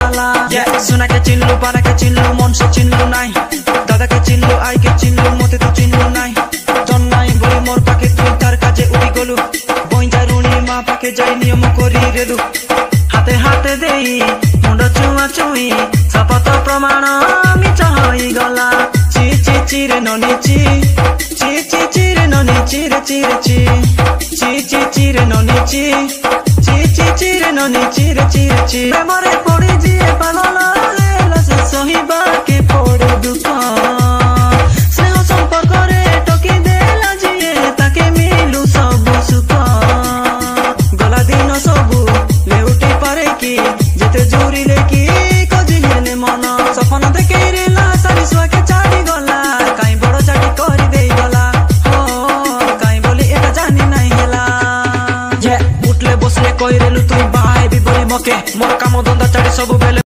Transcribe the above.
सुना के चिन्हलु पारा के चिन्हलु मन से चिन्हलु नाई दादा के चिन्हलु आई के चिन्हलु मते तो चिन्हलु नाई जन नाई बोली मोर पाके तुई तार काजे उड़ी गलु बइजा रुणी मा पाके जाई नियम करी रेलु हाथे हाथे देई मुंड चुआ चुई शपथ प्रमाण मिछ होई गला ची ची ची रे ननी ची ची ची ची रे ननी ची रे ची रे ची ची ची ची रे ननी ची ची ची ची रे ननी ची रे ची रे ची प्रेमरे पड़ी जिए पागल हेला से सहिबा के पड़े दुख स्नेह संपर्क रे टकी देला जिए ताके मिलु सब सुख गला दिन सबु लेउटी पारे की जेते जुरिले की कजिले ने मन सपन देखे रेला सारी सुआ के छाड़ी गला काई बड़ चाटी करी देई गला हो काई बोली एटा जानी नाही हेला उठले बसले कइरेलु तुई बाय भी बोली मके मोर काम धंदा छाड़ी सब बेले